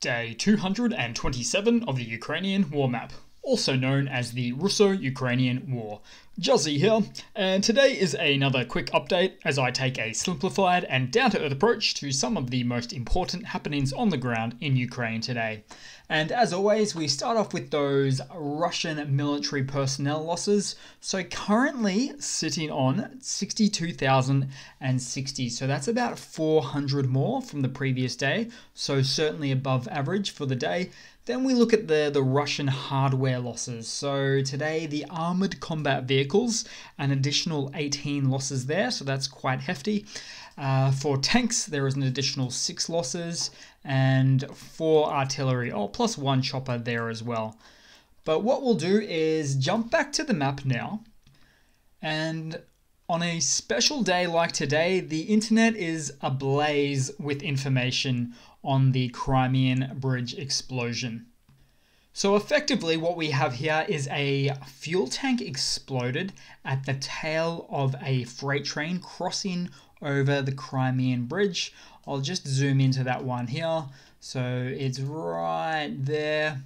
Day 227 of the Ukrainian war map, also known as the Russo-Ukrainian War. Juzzy here, and today is another quick update as I take a simplified and down-to-earth approach to some of the most important happenings on the ground in Ukraine today. And as always, we start off with those Russian military personnel losses. So currently sitting on 62,060. So that's about 400 more from the previous day. So certainly above average for the day. Then we look at the Russian hardware losses. So today the armored combat vehicles, an additional 18 losses there. So that's quite hefty. For tanks, there is an additional 6 losses, and for artillery, plus 1 chopper there as well. But what we'll do is jump back to the map now, and on a special day like today, the internet is ablaze with information on the Crimean bridge explosion. So effectively what we have here is a fuel tank exploded at the tail of a freight train crossing over the Crimean bridge. I'll just zoom into that one here. So it's right there,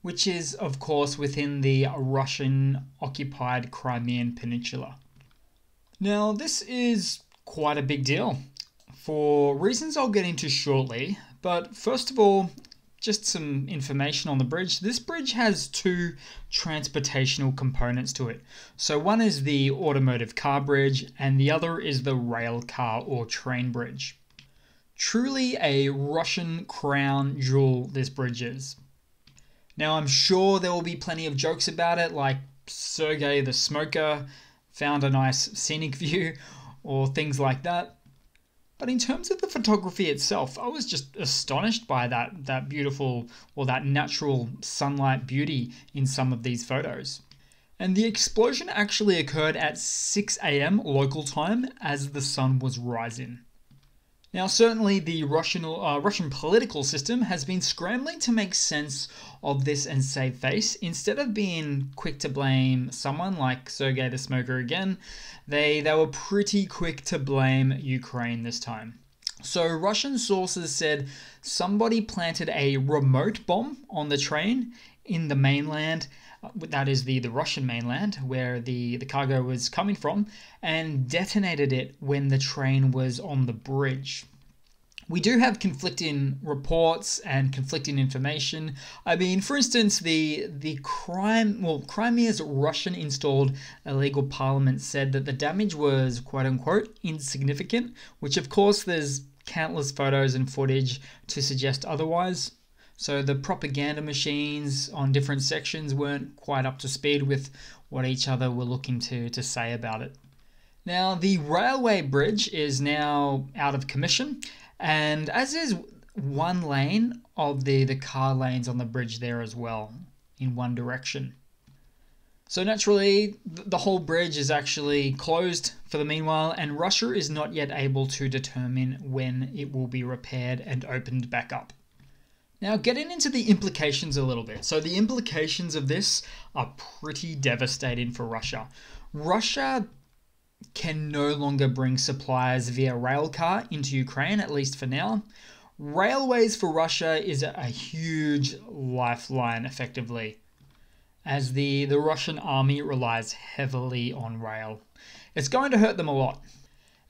which is of course within the Russian occupied Crimean Peninsula. Now this is quite a big deal for reasons I'll get into shortly, but first of all, just some information on the bridge. This bridge has 2 transportational components to it. So one is the automotive car bridge and the other is the rail car or train bridge. Truly a Russian crown jewel this bridge is. Now I'm sure there will be plenty of jokes about it, like Sergei the Smoker found a nice scenic view or things like that. But in terms of the photography itself, I was just astonished by that beautiful, or that natural sunlight beauty in some of these photos. And the explosion actually occurred at 6 AM local time as the sun was rising. Now certainly the Russian political system has been scrambling to make sense of this and save face. Instead of being quick to blame someone like Sergei the Smoker again, they were pretty quick to blame Ukraine this time. So Russian sources said somebody planted a remote bomb on the train in the mainland, that is the Russian mainland, where the cargo was coming from, and detonated it when the train was on the bridge. We do have conflicting reports and conflicting information. I mean, for instance, Crimea's Russian-installed illegal parliament said that the damage was quote-unquote insignificant, which of course there's countless photos and footage to suggest otherwise. So the propaganda machines on different sections weren't quite up to speed with what each other were looking to say about it. Now, the railway bridge is now out of commission, and as is one lane of the car lanes on the bridge there as well, in one direction. So naturally, the whole bridge is actually closed for the meanwhile, and Russia is not yet able to determine when it will be repaired and opened back up. Now, getting into the implications a little bit. So the implications of this are pretty devastating for Russia. Russia can no longer bring supplies via railcar into Ukraine, at least for now. Railways for Russia is a huge lifeline, effectively, as the Russian army relies heavily on rail. It's going to hurt them a lot.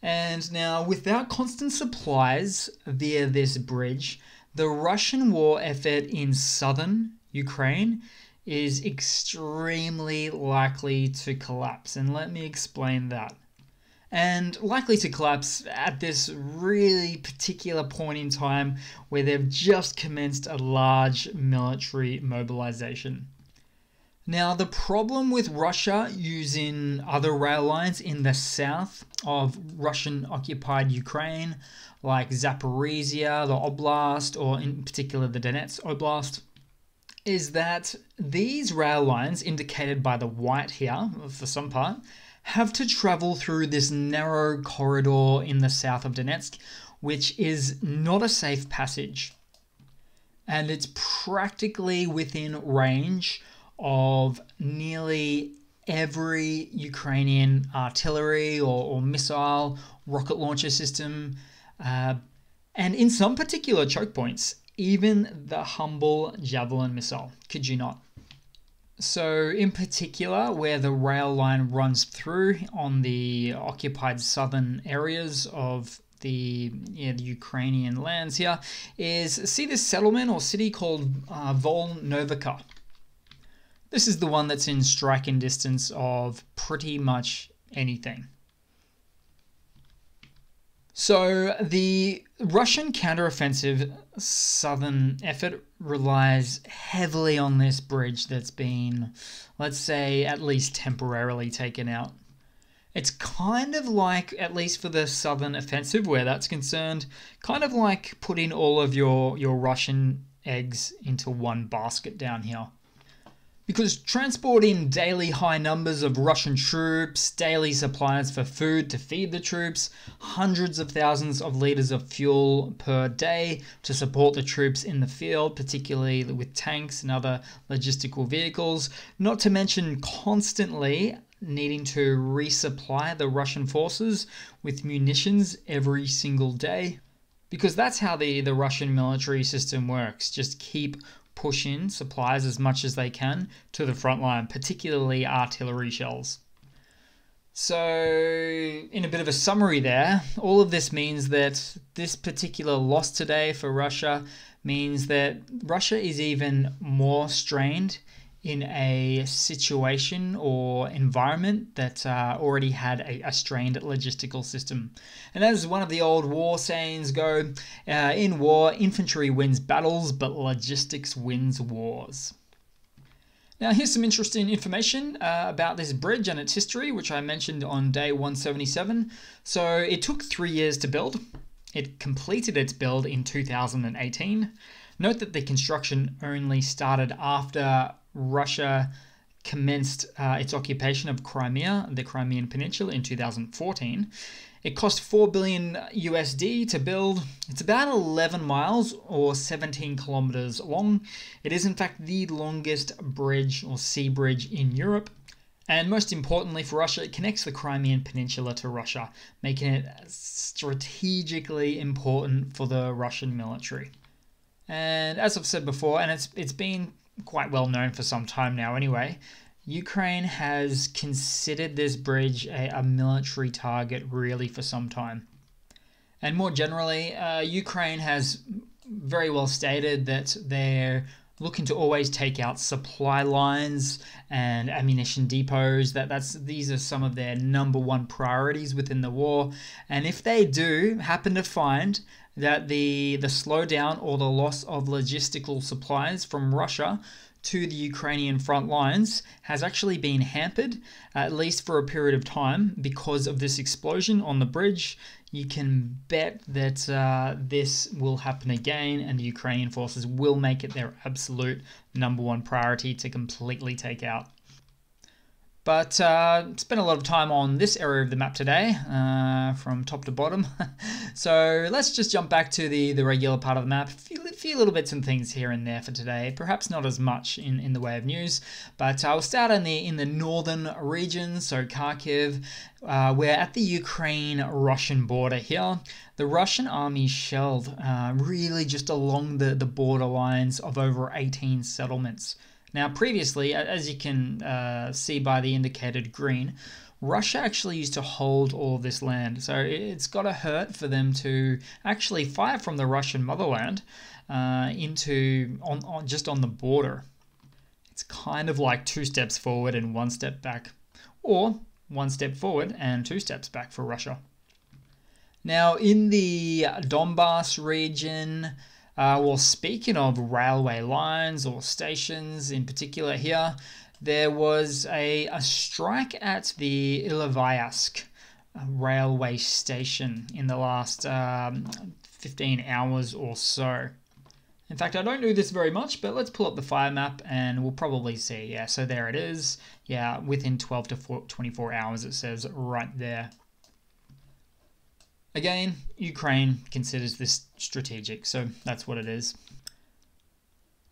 And now, without constant supplies via this bridge, the Russian war effort in southern Ukraine is extremely likely to collapse. And let me explain that. And likely to collapse at this really particular point in time where they've just commenced a large military mobilization. Now, the problem with Russia using other rail lines in the south of Russian-occupied Ukraine, like Zaporizhia, the Oblast, or in particular the Donetsk Oblast, is that these rail lines, indicated by the white here for some part, have to travel through this narrow corridor in the south of Donetsk, which is not a safe passage. And it's practically within range of nearly every Ukrainian artillery or missile rocket launcher system, and in some particular choke points, even the humble Javelin missile. Could you not? So in particular, where the rail line runs through on the occupied southern areas of the Ukrainian lands here, is see this settlement or city called Volnovika. This is the one that's in striking distance of pretty much anything. So the Russian counteroffensive southern effort relies heavily on this bridge that's been, let's say, at least temporarily taken out. It's kind of like, at least for the southern offensive where that's concerned, kind of like putting all of your Russian eggs into one basket down here. Because transporting daily high numbers of Russian troops, daily supplies for food to feed the troops, hundreds of thousands of liters of fuel per day to support the troops in the field, particularly with tanks and other logistical vehicles, not to mention constantly needing to resupply the Russian forces with munitions every single day. Because that's how the Russian military system works. Just keep pushing supplies as much as they can to the front line, particularly artillery shells. So, in a bit of a summary there, all of this means that this particular loss today for Russia means that Russia is even more strained in a situation or environment that already had a strained logistical system. And as one of the old war sayings go, in war, infantry wins battles, but logistics wins wars. Now here's some interesting information about this bridge and its history, which I mentioned on day 177. So it took 3 years to build. It completed its build in 2018. Note that the construction only started after Russia commenced its occupation of Crimea, the Crimean Peninsula, in 2014. It cost $4 billion USD to build. It's about 11 miles or 17 kilometers long. It is in fact the longest bridge or sea bridge in Europe. And most importantly for Russia, it connects the Crimean Peninsula to Russia, making it strategically important for the Russian military. And as I've said before, and it's been quite well known for some time now anyway, Ukraine has considered this bridge a military target really for some time. And more generally, Ukraine has very well stated that they're looking to always take out supply lines and ammunition depots. These are some of their number one priorities within the war. And if they do happen to find that the slowdown or the loss of logistical supplies from Russia to the Ukrainian front lines has actually been hampered, at least for a period of time, because of this explosion on the bridge, you can bet that this will happen again and the Ukrainian forces will make it their absolute number one priority to completely take out. But spent a lot of time on this area of the map today, from top to bottom. So let's just jump back to the regular part of the map. A few little bits and things here and there for today. Perhaps not as much in the way of news, but I'll start in the northern region, so Kharkiv. We're at the Ukraine-Russian border here. The Russian army shelled really just along the border lines of over 18 settlements. Now, previously, as you can see by the indicated green, Russia actually used to hold all of this land. So it's got to hurt for them to actually fire from the Russian motherland just on the border. It's kind of like 2 steps forward and 1 step back, or 1 step forward and 2 steps back for Russia. Now, in the Donbass region, well, speaking of railway lines or stations in particular here, there was a strike at the Ilovaisk railway station in the last 15 hours or so. In fact, I don't do this very much, but let's pull up the fire map and we'll probably see. Yeah, so there it is. Yeah, within 12 to 24 hours, it says right there. Again, Ukraine considers this strategic, so that's what it is.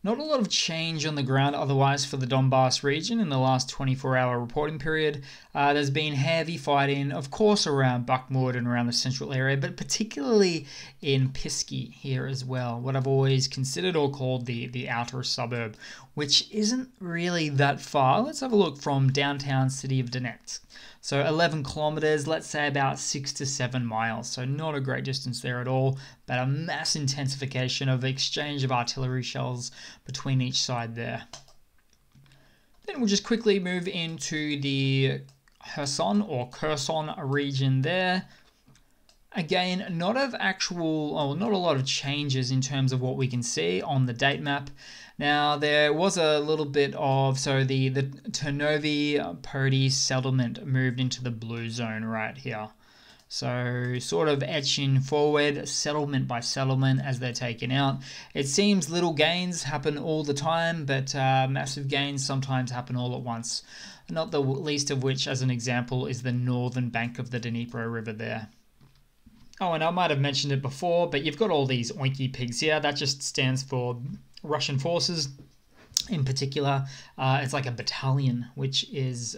Not a lot of change on the ground otherwise for the Donbass region in the last 24-hour reporting period. There's been heavy fighting, of course, around Bakhmut and around the central area, but particularly in Pisky here as well, what I've always considered or called the outer suburb, which isn't really that far. Let's have a look from downtown city of Donetsk. So 11 kilometers, let's say about 6 to 7 miles. So not a great distance there at all, but a mass intensification of exchange of artillery shells between each side there. Then we'll just quickly move into the Kherson or Kherson region there. Again, not a lot of changes in terms of what we can see on the date map. Now, there was a little bit of, so the Ternovi-Pody settlement moved into the blue zone right here. So sort of etching forward settlement by settlement as they're taken out. It seems little gains happen all the time, but massive gains sometimes happen all at once. Not the least of which, as an example, is the northern bank of the Danipro River there. Oh, and I might have mentioned it before, but you've got all these oinky pigs here. That just stands for Russian forces. In particular, it's like a battalion, which is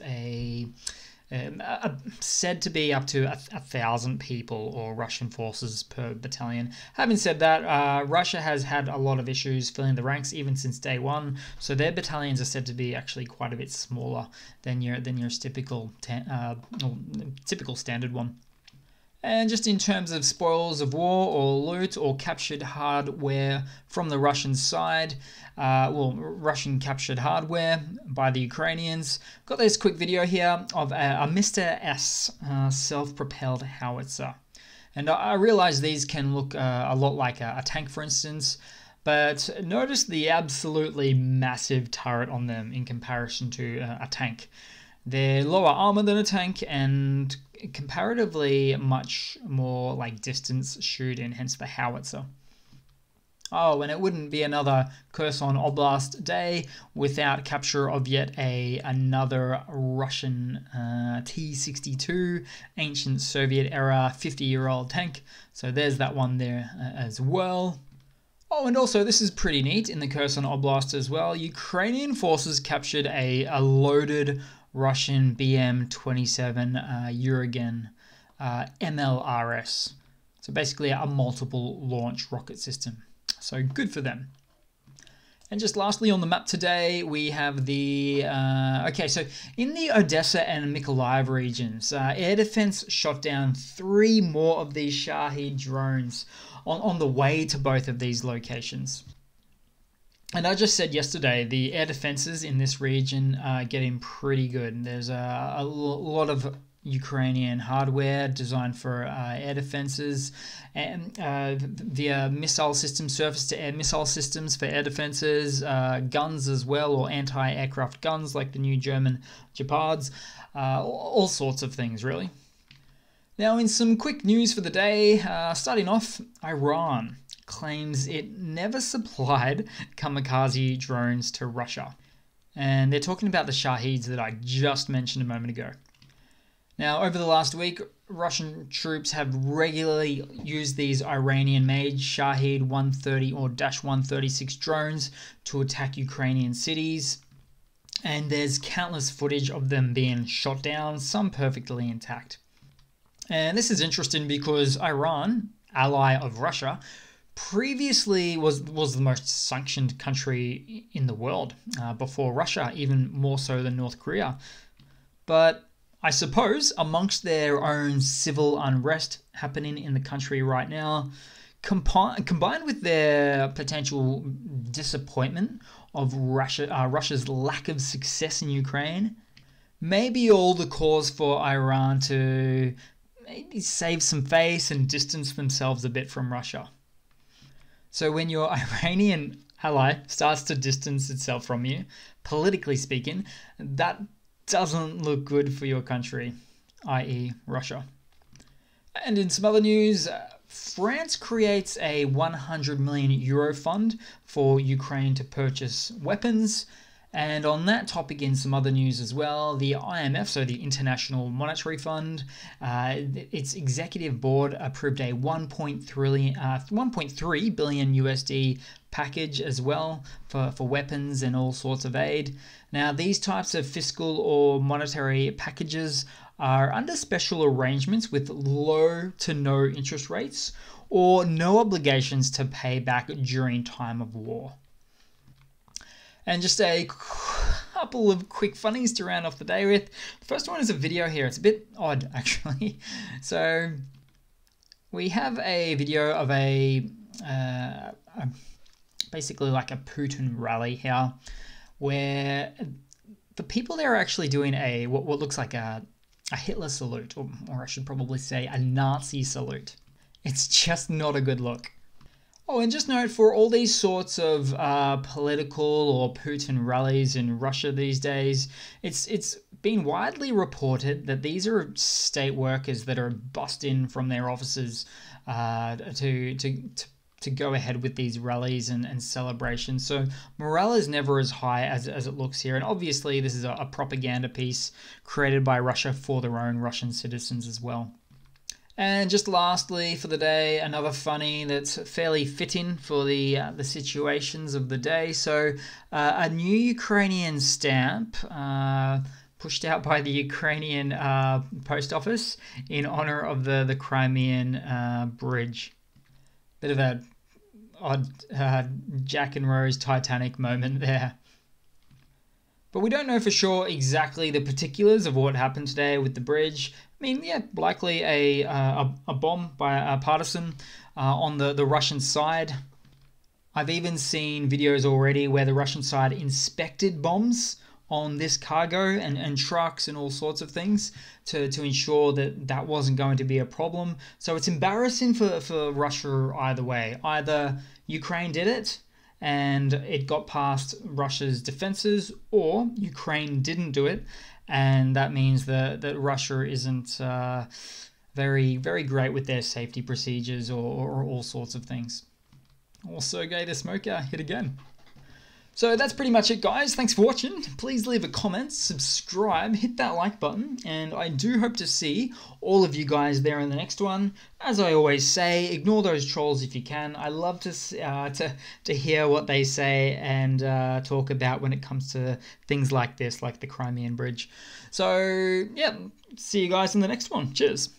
said to be up to 1,000 people or Russian forces per battalion. Having said that, Russia has had a lot of issues filling the ranks even since day one, so their battalions are said to be actually quite a bit smaller than your typical standard one. And just in terms of spoils of war or loot or captured hardware from the Russian side, Russian captured hardware by the Ukrainians. Got this quick video here of a Mr. S self-propelled howitzer. And I realize these can look a lot like a tank, for instance, but notice the absolutely massive turret on them in comparison to a tank. They're lower armor than a tank and comparatively much more like distance shooting, hence the howitzer. Oh, and it wouldn't be another Kherson Oblast day without capture of yet another Russian T-62, ancient Soviet-era 50-year-old tank. So there's that one there as well. Oh, and also this is pretty neat in the Kherson Oblast as well. Ukrainian forces captured a loaded Russian BM-27 Uragan MLRS. So basically a multiple launch rocket system. So good for them. And just lastly on the map today, we have the... okay, so in the Odessa and Mykolaiv regions, air defense shot down 3 more of these Shahed drones on the way to both of these locations. And I just said yesterday, the air defenses in this region are getting pretty good. There's a lot of Ukrainian hardware designed for air defenses, and via missile systems, surface-to-air missile systems for air defenses, guns as well, or anti-aircraft guns like the new German Gepards, all sorts of things really. Now in some quick news for the day, starting off, Iran claims it never supplied kamikaze drones to Russia. And they're talking about the Shaheds that I just mentioned a moment ago. Now, over the last week, Russian troops have regularly used these Iranian-made Shahed 130 or -136 drones to attack Ukrainian cities. And there's countless footage of them being shot down, some perfectly intact. And this is interesting because Iran, ally of Russia, previously was the most sanctioned country in the world before Russia, even more so than North Korea. But I suppose amongst their own civil unrest happening in the country right now, combined with their potential disappointment of Russia's lack of success in Ukraine, may be all the cause for Iran to maybe save some face and distance themselves a bit from Russia. So when your Iranian ally starts to distance itself from you, politically speaking, that doesn't look good for your country, i.e. Russia. And in some other news, France creates a €100 million fund for Ukraine to purchase weapons. And on that topic, in some other news as well, the IMF, so the International Monetary Fund, its executive board approved a 1.3 billion USD package as well for weapons and all sorts of aid. Now, these types of fiscal or monetary packages are under special arrangements with low to no interest rates or no obligations to pay back during time of war. And just a couple of quick funnies to round off the day with. The first one is a video here. It's a bit odd, actually. So we have a video of basically like a Putin rally here, where the people there are actually doing what looks like a Hitler salute, or I should probably say a Nazi salute. It's just not a good look. Oh, and just note, for all these sorts of political or Putin rallies in Russia these days, it's been widely reported that these are state workers that are bussed in from their offices to go ahead with these rallies and celebrations. So morale is never as high as it looks here. And obviously this is a propaganda piece created by Russia for their own Russian citizens as well. And just lastly for the day, another funny that's fairly fitting for the situations of the day. So a new Ukrainian stamp pushed out by the Ukrainian post office in honor of the Crimean bridge. Bit of a odd Jack and Rose Titanic moment there. But we don't know for sure exactly the particulars of what happened today with the bridge. I mean, yeah, likely a bomb by a partisan on the Russian side. I've even seen videos already where the Russian side inspected bombs on this cargo and trucks and all sorts of things to ensure that wasn't going to be a problem. So it's embarrassing for Russia either way. Either Ukraine did it and it got past Russia's defenses, or Ukraine didn't do it, and that means that Russia isn't very, very great with their safety procedures or all sorts of things. Also, Gay the Smoker hit again. So that's pretty much it, guys. Thanks for watching. Please leave a comment, subscribe, hit that like button, and I do hope to see all of you guys there in the next one. As I always say, ignore those trolls if you can. I love to hear what they say and talk about when it comes to things like this, like the Crimean Bridge. So yeah, see you guys in the next one. Cheers.